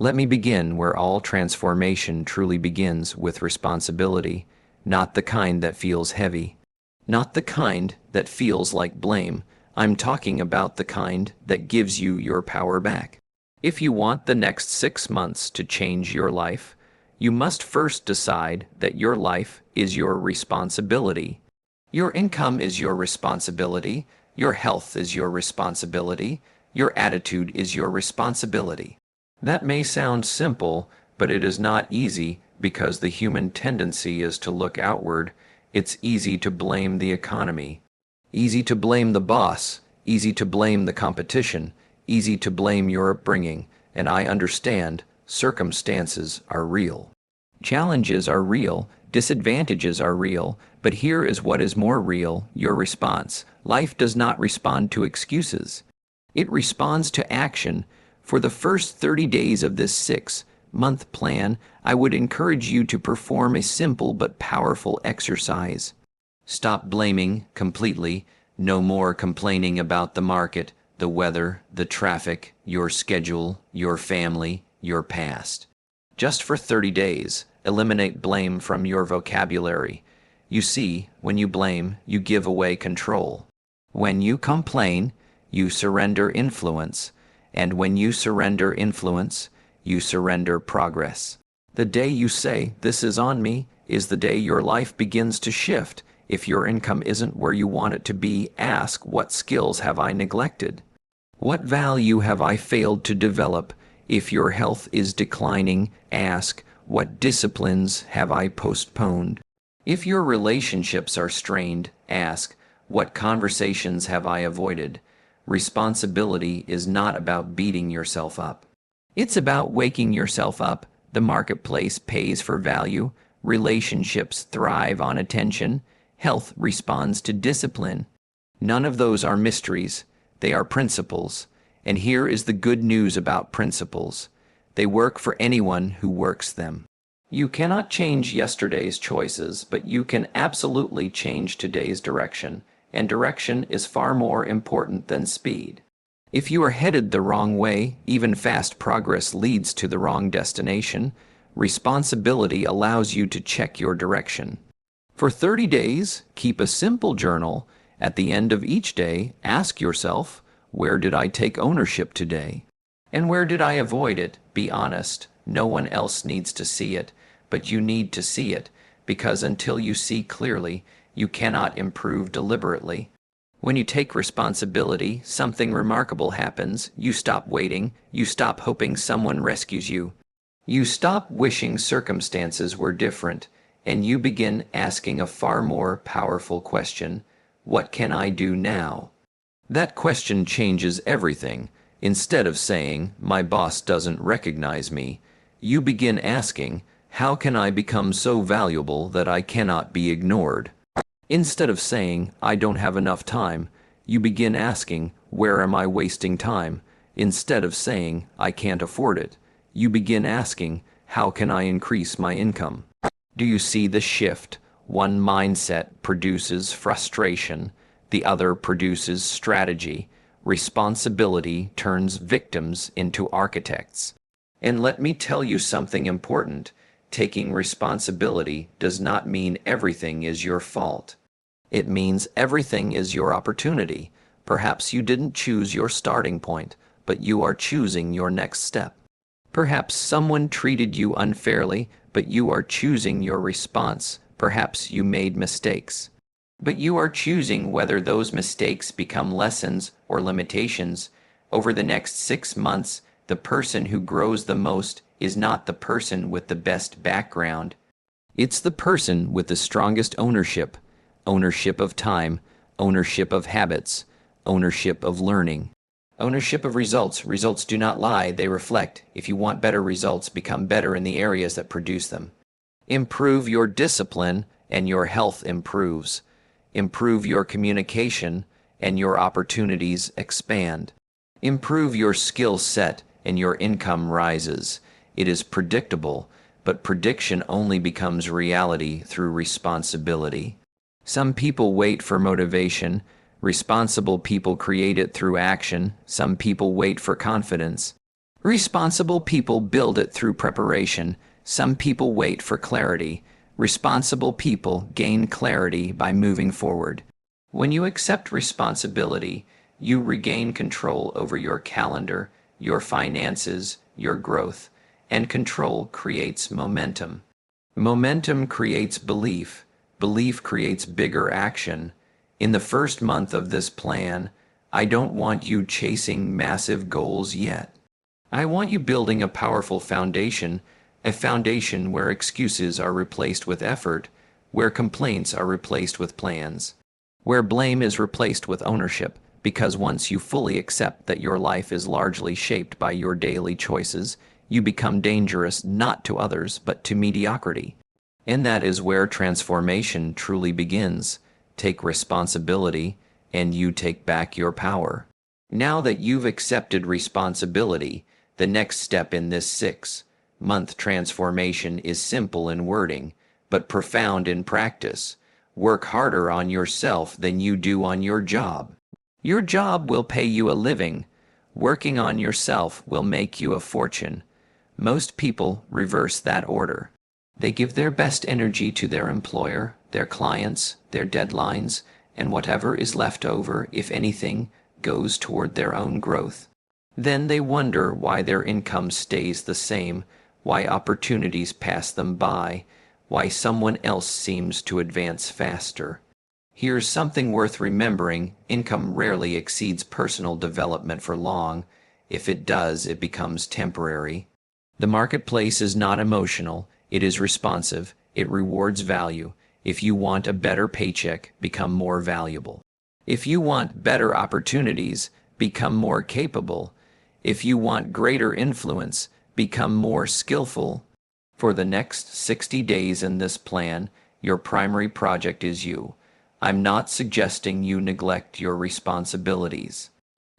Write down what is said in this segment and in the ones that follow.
Let me begin where all transformation truly begins, with responsibility, not the kind that feels heavy, not the kind that feels like blame. I'm talking about the kind that gives you your power back. If you want the next 6 months to change your life, you must first decide that your life is your responsibility. Your income is your responsibility. Your health is your responsibility. Your attitude is your responsibility. That may sound simple, but it is not easy, because the human tendency is to look outward. It's easy to blame the economy, easy to blame the boss, easy to blame the competition, easy to blame your upbringing, and I understand circumstances are real. Challenges are real, disadvantages are real, but here is what is more real: your response. Life does not respond to excuses. It responds to action. For the first 30 days of this 6-month plan, I would encourage you to perform a simple but powerful exercise. Stop blaming completely. No more complaining about the market, the weather, the traffic, your schedule, your family, your past. Just for 30 days, eliminate blame from your vocabulary. You see, when you blame, you give away control. When you complain, you surrender influence. And when you surrender influence, you surrender progress. The day you say, "This is on me," is the day your life begins to shift. If your income isn't where you want it to be, ask, what skills have I neglected? What value have I failed to develop? If your health is declining, ask, what disciplines have I postponed? If your relationships are strained, ask, what conversations have I avoided? Responsibility is not about beating yourself up. It's about waking yourself up. The marketplace pays for value. Relationships thrive on attention. Health responds to discipline. None of those are mysteries. They are principles. And here is the good news about principles. They work for anyone who works them. You cannot change yesterday's choices, but you can absolutely change today's direction. And direction is far more important than speed. If you are headed the wrong way, even fast progress leads to the wrong destination. Responsibility allows you to check your direction. For 30 days, keep a simple journal. At the end of each day, ask yourself, where did I take ownership today? And where did I avoid it? Be honest. No one else needs to see it, but you need to see it, because until you see clearly, you cannot improve deliberately. When you take responsibility, something remarkable happens. You stop waiting. You stop hoping someone rescues you. You stop wishing circumstances were different, and you begin asking a far more powerful question: what can I do now? That question changes everything. Instead of saying, my boss doesn't recognize me, you begin asking, how can I become so valuable that I cannot be ignored? Instead of saying, I don't have enough time, you begin asking, where am I wasting time? Instead of saying, I can't afford it, you begin asking, how can I increase my income? Do you see the shift? One mindset produces frustration, the other produces strategy. Responsibility turns victims into architects. And let me tell you something important. Taking responsibility does not mean everything is your fault. It means everything is your opportunity. Perhaps you didn't choose your starting point, but you are choosing your next step. Perhaps someone treated you unfairly, but you are choosing your response. Perhaps you made mistakes, but you are choosing whether those mistakes become lessons or limitations. Over the next 6 months, the person who grows the most is not the person with the best background. It's the person with the strongest ownership. Ownership of time, ownership of habits, ownership of learning, ownership of results. Results do not lie, they reflect. If you want better results, become better in the areas that produce them. Improve your discipline, and your health improves. Improve your communication, and your opportunities expand. Improve your skill set, and your income rises. It is predictable, but prediction only becomes reality through responsibility. Some people wait for motivation. Responsible people create it through action. Some people wait for confidence. Responsible people build it through preparation. Some people wait for clarity. Responsible people gain clarity by moving forward. When you accept responsibility, you regain control over your calendar, your finances, your growth, and control creates momentum. Momentum creates belief. Belief creates bigger action. In the first month of this plan, I don't want you chasing massive goals yet. I want you building a powerful foundation, a foundation where excuses are replaced with effort, where complaints are replaced with plans, where blame is replaced with ownership, because once you fully accept that your life is largely shaped by your daily choices, you become dangerous not to others but to mediocrity. And that is where transformation truly begins. Take responsibility, and you take back your power. Now that you've accepted responsibility, the next step in this 6-month transformation is simple in wording, but profound in practice. Work harder on yourself than you do on your job. Your job will pay you a living. Working on yourself will make you a fortune. Most people reverse that order. They give their best energy to their employer, their clients, their deadlines, and whatever is left over, if anything, goes toward their own growth. Then they wonder why their income stays the same, why opportunities pass them by, why someone else seems to advance faster. Here's something worth remembering: income rarely exceeds personal development for long. If it does, it becomes temporary. The marketplace is not emotional, it is responsive, it rewards value. If you want a better paycheck, become more valuable. If you want better opportunities, become more capable. If you want greater influence, become more skillful. For the next 60 days in this plan, your primary project is you. I'm not suggesting you neglect your responsibilities.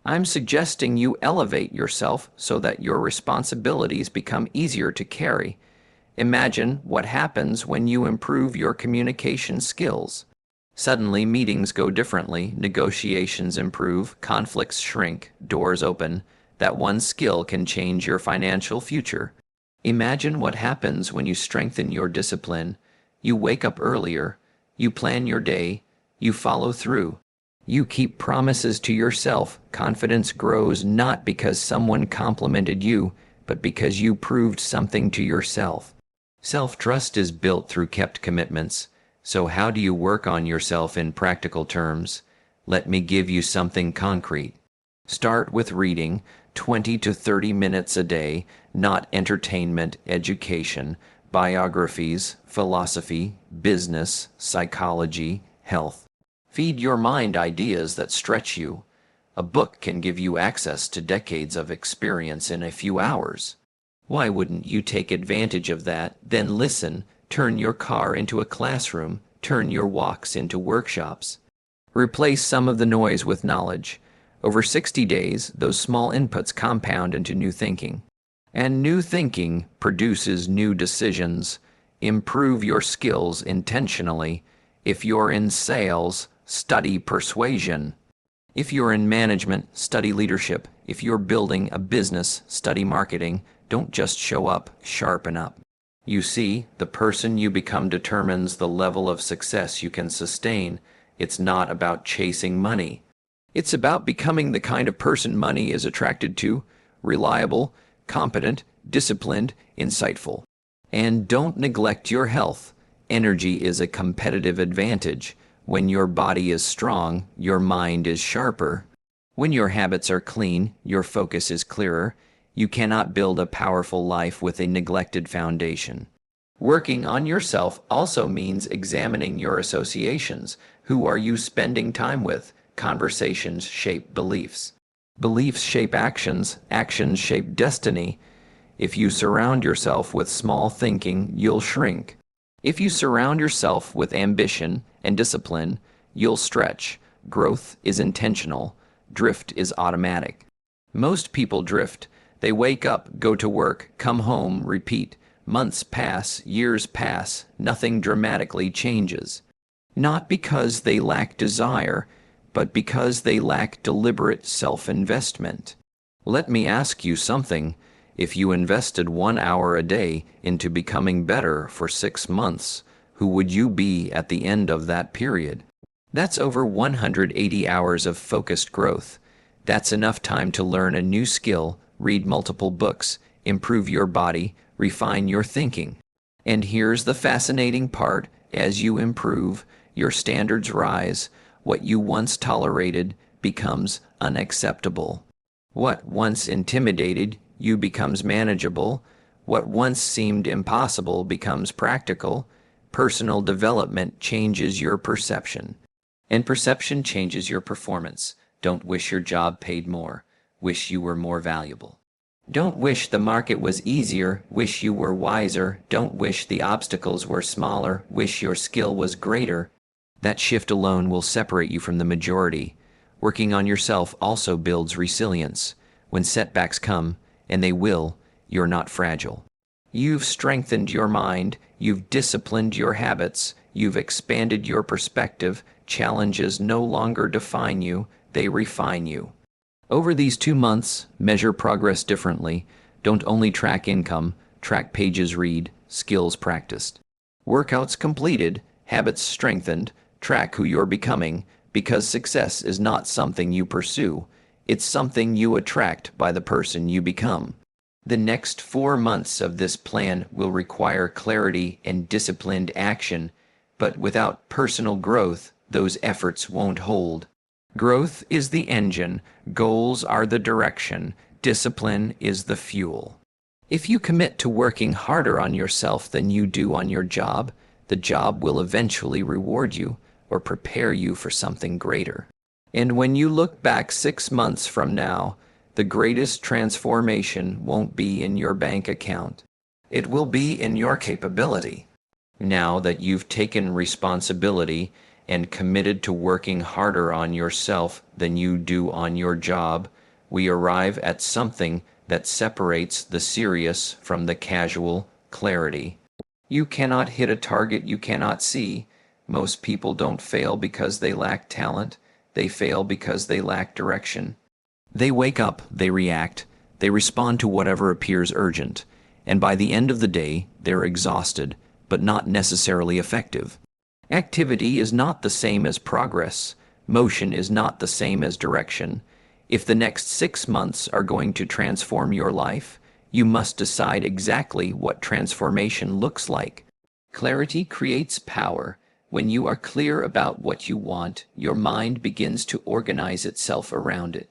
I'm suggesting you elevate yourself so that your responsibilities become easier to carry. Imagine what happens when you improve your communication skills. Suddenly, meetings go differently, negotiations improve, conflicts shrink, doors open. That one skill can change your financial future. Imagine what happens when you strengthen your discipline. You wake up earlier, you plan your day, you follow through. You keep promises to yourself. Confidence grows not because someone complimented you, but because you proved something to yourself. Self-trust is built through kept commitments. So how do you work on yourself in practical terms? Let me give you something concrete. Start with reading 20 to 30 minutes a day, not entertainment, education, biographies, philosophy, business, psychology, health. Feed your mind ideas that stretch you. A book can give you access to decades of experience in a few hours. Why wouldn't you take advantage of that? Then listen, turn your car into a classroom, turn your walks into workshops. Replace some of the noise with knowledge. Over 60 days, those small inputs compound into new thinking. And new thinking produces new decisions. Improve your skills intentionally. If you're in sales, study persuasion. If you're in management, study leadership. If you're building a business, study marketing. Don't just show up, sharpen up. You see, the person you become determines the level of success you can sustain. It's not about chasing money. It's about becoming the kind of person money is attracted to: reliable, competent, disciplined, insightful. And don't neglect your health. Energy is a competitive advantage. When your body is strong, your mind is sharper. When your habits are clean, your focus is clearer. You cannot build a powerful life with a neglected foundation. Working on yourself also means examining your associations. Who are you spending time with? Conversations shape beliefs. Beliefs shape actions. Actions shape destiny. If you surround yourself with small thinking, you'll shrink. If you surround yourself with ambition and discipline, you'll stretch. Growth is intentional. Drift is automatic. Most people drift. They wake up, go to work, come home, repeat. Months pass, years pass, nothing dramatically changes. Not because they lack desire, but because they lack deliberate self-investment. Let me ask you something. If you invested 1 hour a day into becoming better for 6 months, who would you be at the end of that period? That's over 180 hours of focused growth. That's enough time to learn a new skill, read multiple books, improve your body, refine your thinking. And here's the fascinating part: as you improve, your standards rise. What you once tolerated becomes unacceptable. What once intimidated you becomes manageable. What once seemed impossible becomes practical. Personal development changes your perception, and perception changes your performance. Don't wish your job paid more. Wish you were more valuable. Don't wish the market was easier. Wish you were wiser. Don't wish the obstacles were smaller. Wish your skill was greater. That shift alone will separate you from the majority. Working on yourself also builds resilience. When setbacks come, and they will, you're not fragile. You've strengthened your mind. You've disciplined your habits. You've expanded your perspective. Challenges no longer define you, they refine you. Over these 2 months, measure progress differently. Don't only track income, track pages read, skills practiced. Workouts completed, habits strengthened. Track who you're becoming, because success is not something you pursue. It's something you attract by the person you become. The next 4 months of this plan will require clarity and disciplined action, but without personal growth, those efforts won't hold. Growth is the engine, goals are the direction, discipline is the fuel. If you commit to working harder on yourself than you do on your job, the job will eventually reward you or prepare you for something greater. And when you look back 6 months from now, the greatest transformation won't be in your bank account. It will be in your capability. Now that you've taken responsibility and committed to working harder on yourself than you do on your job, we arrive at something that separates the serious from the casual: clarity. You cannot hit a target you cannot see. Most people don't fail because they lack talent. They fail because they lack direction. They wake up, they react, they respond to whatever appears urgent, and by the end of the day, they're exhausted, but not necessarily effective. Activity is not the same as progress. Motion is not the same as direction. If the next 6 months are going to transform your life, you must decide exactly what transformation looks like. Clarity creates power. When you are clear about what you want, your mind begins to organize itself around it.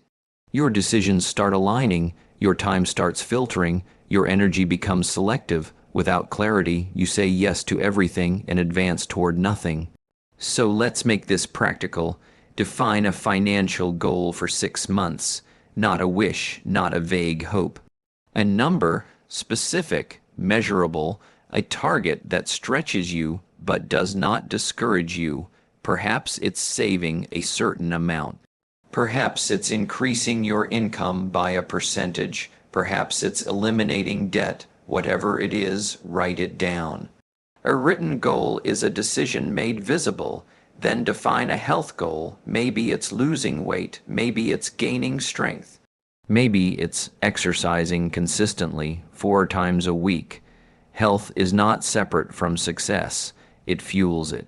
Your decisions start aligning, your time starts filtering, your energy becomes selective. Without clarity, you say yes to everything and advance toward nothing. So let's make this practical. Define a financial goal for 6 months, not a wish, not a vague hope. A number, specific, measurable, a target that stretches you but does not discourage you. Perhaps it's saving a certain amount. Perhaps it's increasing your income by a percentage. Perhaps it's eliminating debt. Whatever it is, write it down. A written goal is a decision made visible. Then define a health goal. Maybe it's losing weight. Maybe it's gaining strength. Maybe it's exercising consistently 4 times a week. Health is not separate from success. It fuels it.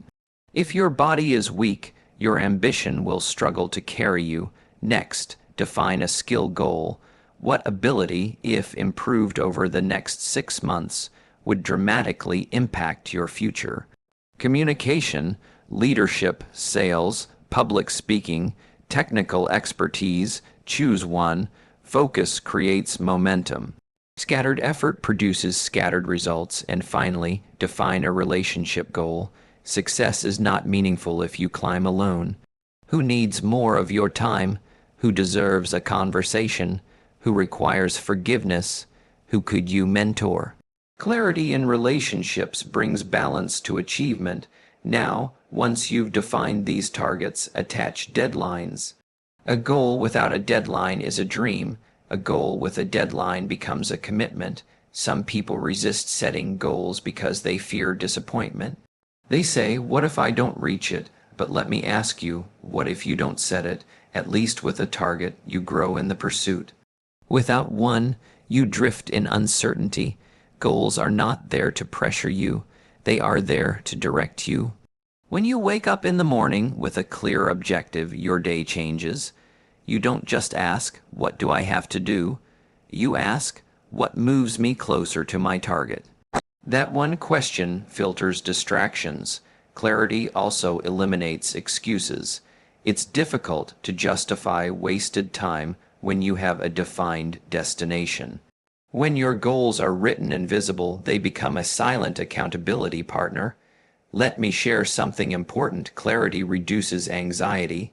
If your body is weak, your ambition will struggle to carry you. Next, define a skill goal. What ability, if improved over the next 6 months, would dramatically impact your future? Communication, leadership, sales, public speaking, technical expertise. Choose one. Focus creates momentum. Scattered effort produces scattered results. And finally, define a relationship goal. Success is not meaningful if you climb alone. Who needs more of your time? Who deserves a conversation? Who requires forgiveness? Who could you mentor? Clarity in relationships brings balance to achievement. Now, once you've defined these targets, attach deadlines. A goal without a deadline is a dream. A goal with a deadline becomes a commitment. Some people resist setting goals because they fear disappointment. They say, "What if I don't reach it?" But let me ask you, what if you don't set it? At least with a target, you grow in the pursuit. Without one, You drift in uncertainty. Goals are not there to pressure you. They are there to direct you. When you wake up in the morning with a clear objective, your day changes. You don't just ask, "What do I have to do?" You ask, "What moves me closer to my target?" That one question filters distractions. Clarity also eliminates excuses. It's difficult to justify wasted time when you have a defined destination. When your goals are written and visible, they become a silent accountability partner. Let me share something important. Clarity reduces anxiety.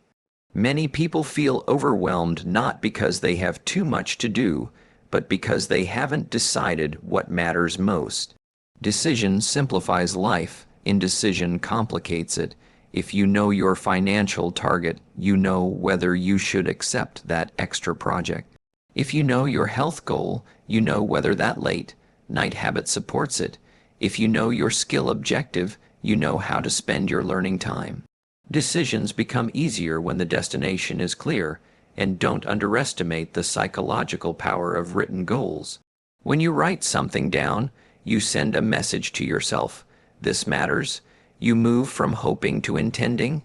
Many people feel overwhelmed not because they have too much to do, but because they haven't decided what matters most. Decision simplifies life. Indecision complicates it. If you know your financial target, you know whether you should accept that extra project. If you know your health goal, you know whether that late night habit supports it. If you know your skill objective, you know how to spend your learning time. Decisions become easier when the destination is clear, and don't underestimate the psychological power of written goals. When you write something down, you send a message to yourself. This matters. You move from hoping to intending,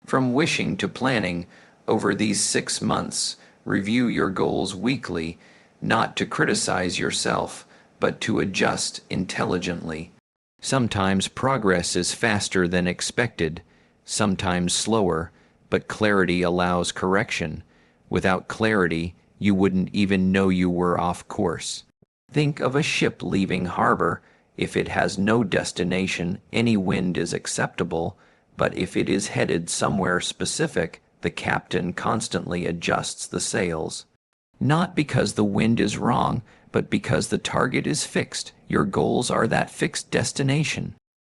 from wishing to planning. Over these 6 months, review your goals weekly, not to criticize yourself, but to adjust intelligently. Sometimes progress is faster than expected, sometimes slower, but clarity allows correction. Without clarity, you wouldn't even know you were off course. Think of a ship leaving harbor. If it has no destination, any wind is acceptable, but if it is headed somewhere specific, the captain constantly adjusts the sails. Not because the wind is wrong, but because the target is fixed. Your goals are that fixed destination.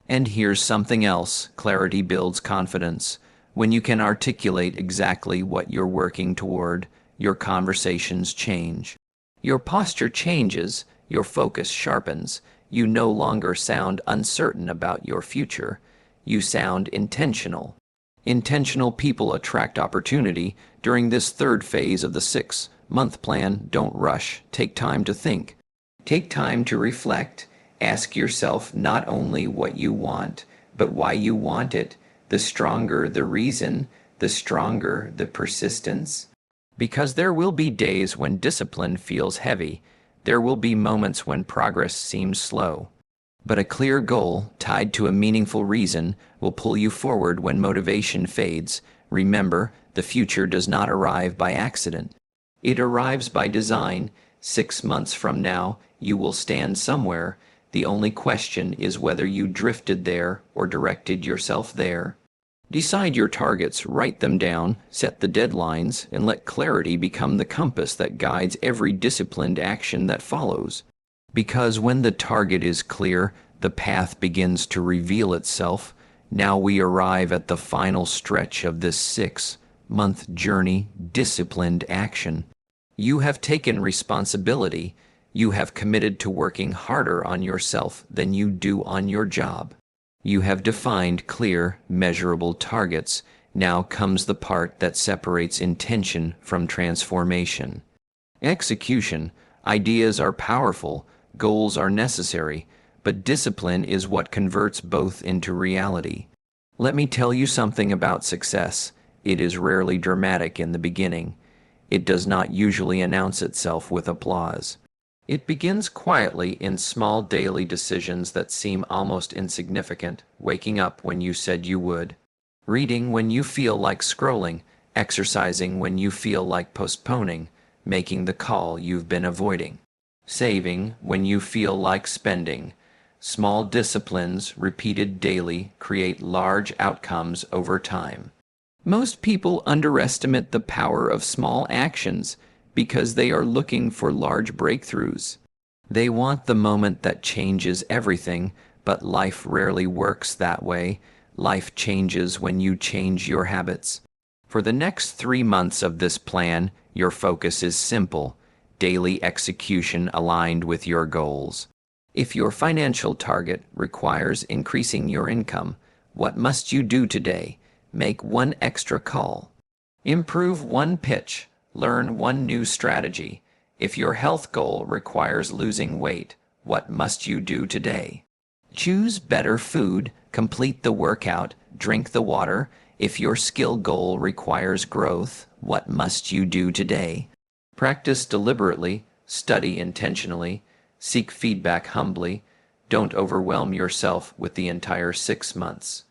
And here's something else. Clarity builds confidence. When you can articulate exactly what you're working toward, your conversations change. Your posture changes, your focus sharpens. You no longer sound uncertain about your future. You sound intentional. Intentional people attract opportunity. During this third phase of the 6-month plan, don't rush. Take time to think. Take time to reflect. Ask yourself not only what you want, but why you want it. The stronger the reason, the stronger the persistence. Because there will be days when discipline feels heavy. There will be moments when progress seems slow. But a clear goal, tied to a meaningful reason, will pull you forward when motivation fades. Remember, the future does not arrive by accident. It arrives by design. 6 months from now, you will stand somewhere. The only question is whether you drifted there or directed yourself there. Decide your targets, write them down, set the deadlines, and let clarity become the compass that guides every disciplined action that follows. Because when the target is clear, the path begins to reveal itself. Now we arrive at the final stretch of this 6-month journey, disciplined action. You have taken responsibility. You have committed to working harder on yourself than you do on your job. You have defined clear, measurable targets. Now comes the part that separates intention from transformation. Execution. Ideas are powerful, goals are necessary, but discipline is what converts both into reality. Let me tell you something about success. It is rarely dramatic in the beginning. It does not usually announce itself with applause. It begins quietly in small daily decisions that seem almost insignificant, waking up when you said you would, reading when you feel like scrolling, exercising when you feel like postponing, making the call you've been avoiding, saving when you feel like spending. Small disciplines, repeated daily, create large outcomes over time. Most people underestimate the power of small actions because they are looking for large breakthroughs. They want the moment that changes everything, but life rarely works that way. Life changes when you change your habits. For the next 3 months of this plan, your focus is simple: daily execution aligned with your goals. If your financial target requires increasing your income, what must you do today? Make one extra call. Improve one pitch. Learn one new strategy. If your health goal requires losing weight, what must you do today? Choose better food, complete the workout, drink the water. If your skill goal requires growth, what must you do today? Practice deliberately, study intentionally, seek feedback humbly. Don't overwhelm yourself with the entire 6 months.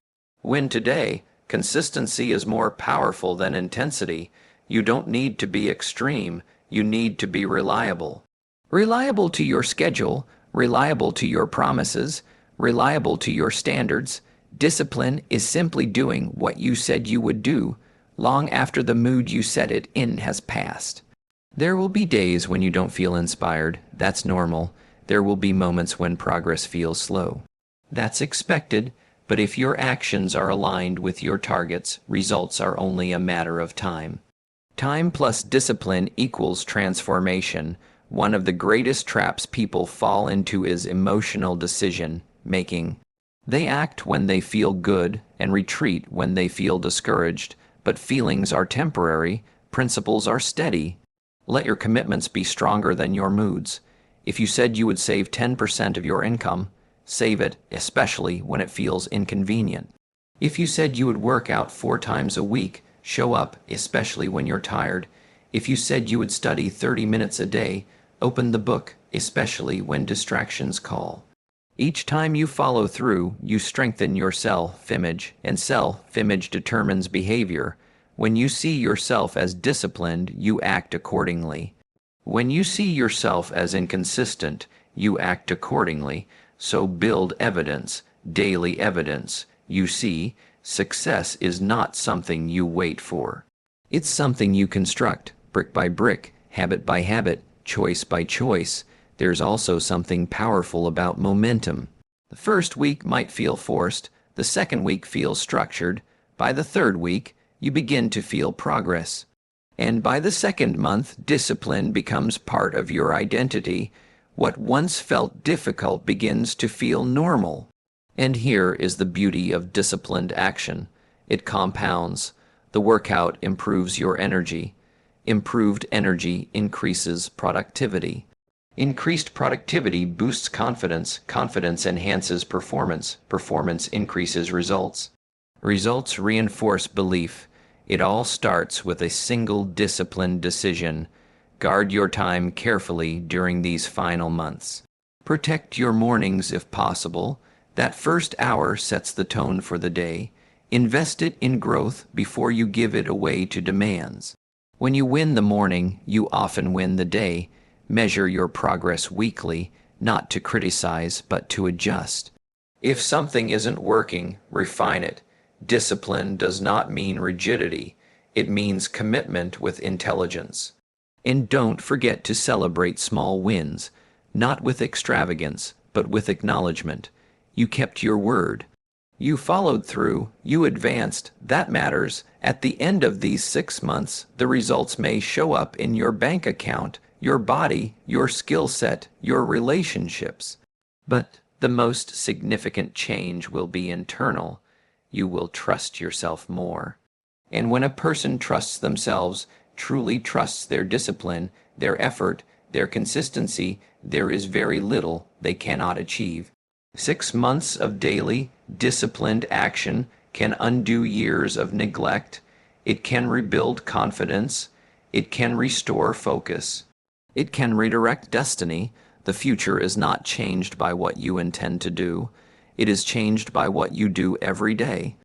Win today. Consistency is more powerful than intensity. You don't need to be extreme, you need to be reliable. Reliable to your schedule, reliable to your promises, reliable to your standards. Discipline is simply doing what you said you would do, long after the mood you set it in has passed. There will be days when you don't feel inspired. That's normal. There will be moments when progress feels slow. That's expected, but if your actions are aligned with your targets, results are only a matter of time. Time plus discipline equals transformation. One of the greatest traps people fall into is emotional decision making. They act when they feel good and retreat when they feel discouraged, but feelings are temporary, principles are steady. Let your commitments be stronger than your moods. If you said you would save 10% of your income, save it, especially when it feels inconvenient. If you said you would work out 4 times a week, show up, especially when you're tired. If you said you would study 30 minutes a day, open the book, especially when distractions call. Each time you follow through, you strengthen your self-image, and self-image determines behavior. When you see yourself as disciplined, you act accordingly. When you see yourself as inconsistent, you act accordingly. So build evidence, daily evidence. You see, success is not something you wait for. It's something you construct, brick by brick, habit by habit, choice by choice. There's also something powerful about momentum. The first week might feel forced, the second week feels structured. By the third week, you begin to feel progress. And by the second month, discipline becomes part of your identity. What once felt difficult begins to feel normal. And here is the beauty of disciplined action. It compounds. The workout improves your energy. Improved energy increases productivity. Increased productivity boosts confidence. Confidence enhances performance. Performance increases results. Results reinforce belief. It all starts with a single disciplined decision. Guard your time carefully during these final months. Protect your mornings if possible. That first hour sets the tone for the day. Invest it in growth before you give it away to demands. When you win the morning, you often win the day. Measure your progress weekly, not to criticize, but to adjust. If something isn't working, refine it. Discipline does not mean rigidity. It means commitment with intelligence. And don't forget to celebrate small wins, not with extravagance, but with acknowledgement. You kept your word. You followed through. You advanced. That matters. At the end of these 6 months, the results may show up in your bank account, your body, your skill set, your relationships. But the most significant change will be internal. You will trust yourself more. And when a person trusts themselves, truly trusts their discipline, their effort, their consistency, there is very little they cannot achieve. 6 months of daily, disciplined action can undo years of neglect. It can rebuild confidence. It can restore focus. It can redirect destiny. The future is not changed by what you intend to do. It is changed by what you do every day.